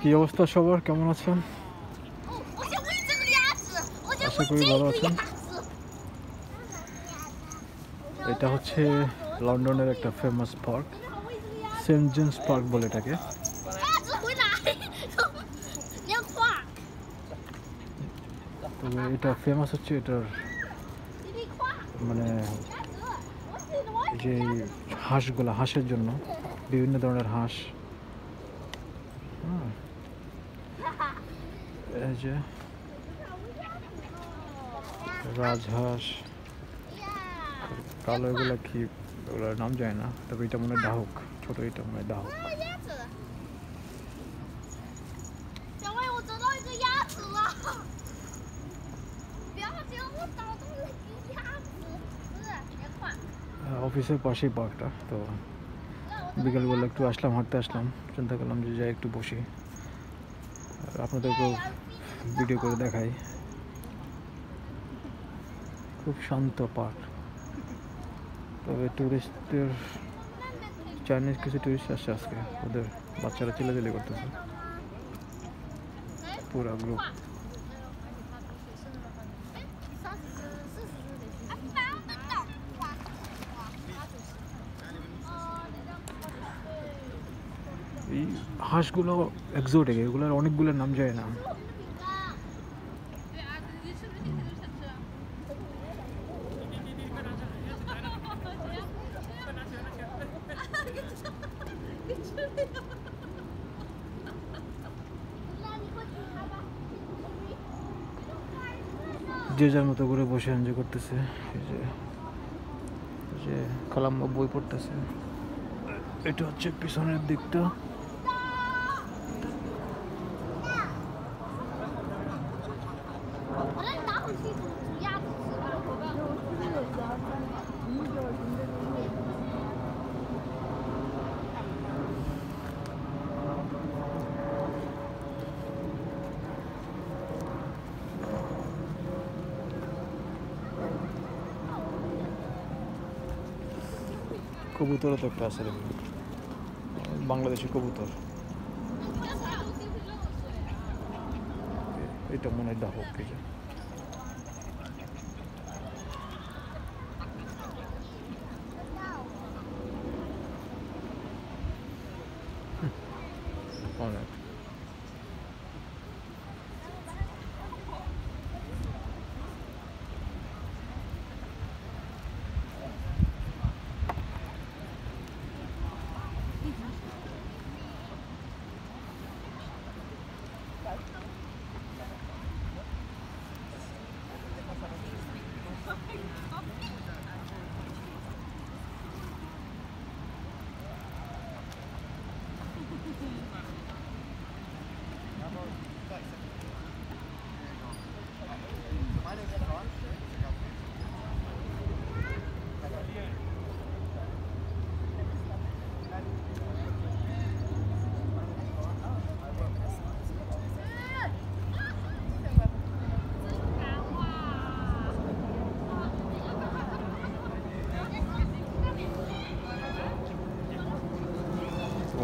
কি অবস্থা সবার, কেমন আছেন? আশা করি ভালো আছেন। এটা হচ্ছে লন্ডনের একটা famous park, Saint James park বলে এটাকে। তবে এটা ফেমাস হচ্ছে এটার মানে যে হাঁসগুলো, হাঁসের জন্য বিভিন্ন ধরনের হাঁস। এই যে রাজহাঁস, কালো এগুলো কি, ওগুলোর নাম যায় না, তবে এটা মনে হয় ডাহুক, ছোট এটা মনে হয় ডাহুক। অফিসের পাশেই পার্কটা, তো বিকেলবেলা একটু আসলাম, হাঁটতে আসলাম, চিন্তা করলাম যে যাই একটু বসি, আপনাদেরকেও ভিডিও করে দেখাই। খুব শান্ত পার্ক। তবে টুরিস্টদের, চাইনিজ কিছু টুরিস্ট আসছে আজকে, ওদের বাচ্চারা চিল্লাচিল্লি করতেছে পুরা গ্রুপ। এই হাঁসগুলো এক্সোটিক, এগুলোর অনেকগুলো নাম যায় না। যে যার মতো করে বসে এনজয় করতেছে। এই যে খালাম্মা বই পড়তেছে। এটা হচ্ছে পিছনের দিকটা। কবুতরও তো একটা আছে, বাংলাদেশি কবুতর। এটা মনে হয় ডাহুক। এই যে অনেক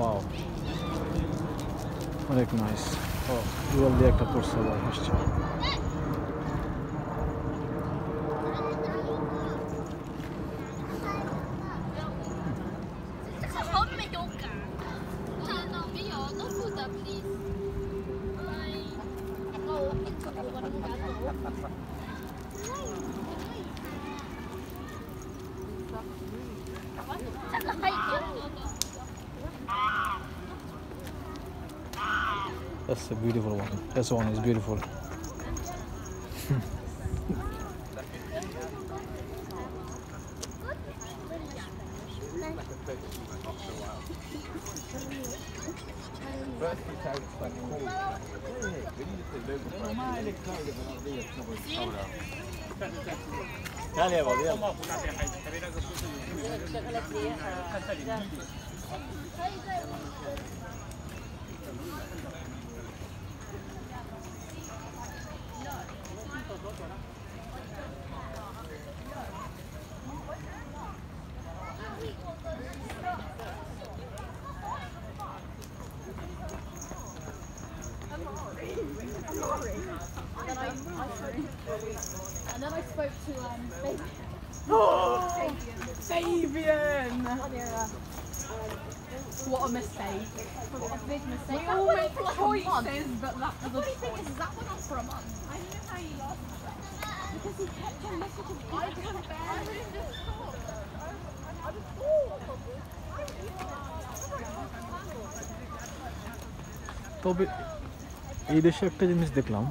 ওয়াও, অনেক নাইস। ও দুয়াল দিয়ে একটা পড়ছে, আবার হাসছে। That's a beautiful one. This one is beautiful. And then I spoke to Fabian! what a mistake. What a big mistake. We all make choices, but that was a choice. That went on for a month. I don't know how you lost that. Because he kept on messaging me. I couldn't bear it. তবে এই দেশে একটা জিনিস দেখলাম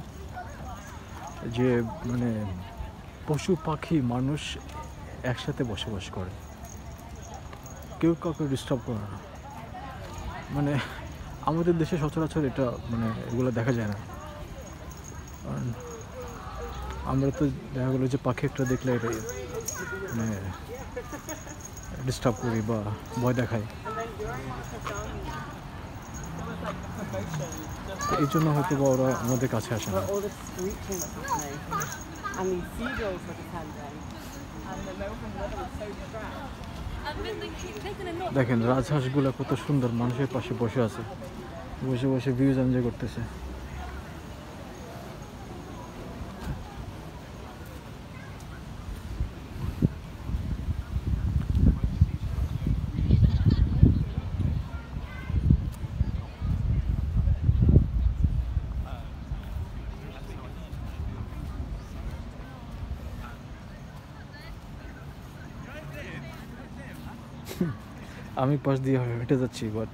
যে মানে পশু পাখি মানুষ একসাথে বসবাস করে, কেউ কাউকে ডিস্টার্ব করে না। মানে আমাদের দেশে সচরাচর এটা মানে এগুলো দেখা যায় না। কারণ আমরা তো দেখা গেলো যে পাখি একটা দেখলে এটা মানে ডিস্টার্ব করি বা ভয় দেখাই, এই জন্য হয়তো বা ওরা আমাদের কাছে আসে না। But all the screeching was happening. And these seagulls were descending. And the Melbourne weather was so distressed. দেখেন রাজহাঁসগুলো কত সুন্দর মানুষের পাশে বসে আছে, বসে বসে ভিউজ এনজয় করতেছে। আমি পাশ দিয়ে হেঁটে যাচ্ছি, বাট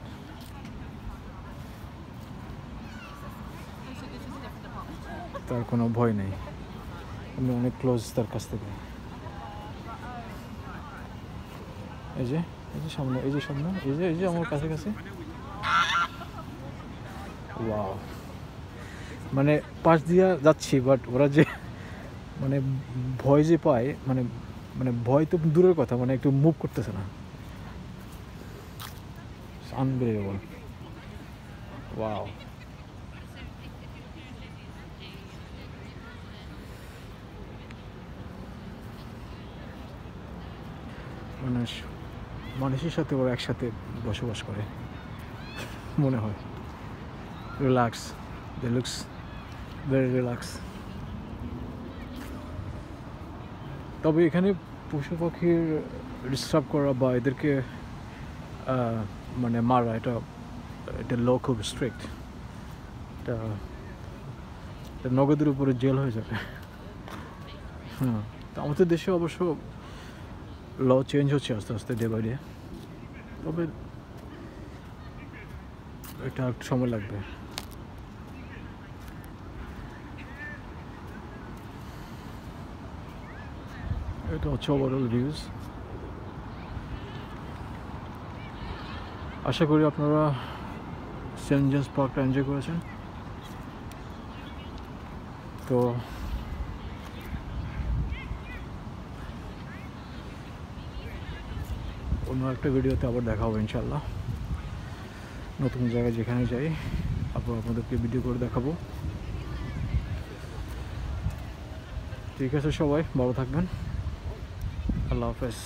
তার কোনো ভয় নেই, আমি অনেক ক্লোজ তার কাছ থেকে। এই যে সামনে, এই যে সামনে, এই যে আমার কাছে কাছে। ওয়াও, মানে পাশ দিয়ে যাচ্ছি, বাট ওরা যে মানে ভয় যে পায়, মানে মানে ভয় তো দূরের কথা, মানে একটু মুভ করতেছে না। Unbelievable. Wow. মানুষের সাথে ওরা একসাথে বসবাস করে মনে হয়। রিল্যাক্স, দে লুকস ভেরি রিল্যাক্স। তবে এখানে পশু পাখির ডিস্টার্ব করা বা এদেরকে মানে মারা, এটা ল খুব স্ট্রিক্ট, এটা নগদের উপরে জেল হয়ে যাবে। হ্যাঁ, তো আমাদের দেশে অবশ্য ল চেঞ্জ হচ্ছে আস্তে আস্তে, ডে বাই ডে, তবে এটা একটু সময় লাগবে। এটা হচ্ছে ওভারঅল ভিউজ। আশা করি আপনারা সেন্ট জেমস পার্কটা এনজয় করেছেন। তো অন্য একটা ভিডিওতে আবার দেখা হবে ইনশাল্লাহ। নতুন জায়গায় যেখানে যাই আবার আপনাদেরকে ভিডিও করে দেখাবো। ঠিক আছে, সবাই ভালো থাকবেন। আল্লাহ হাফেজ।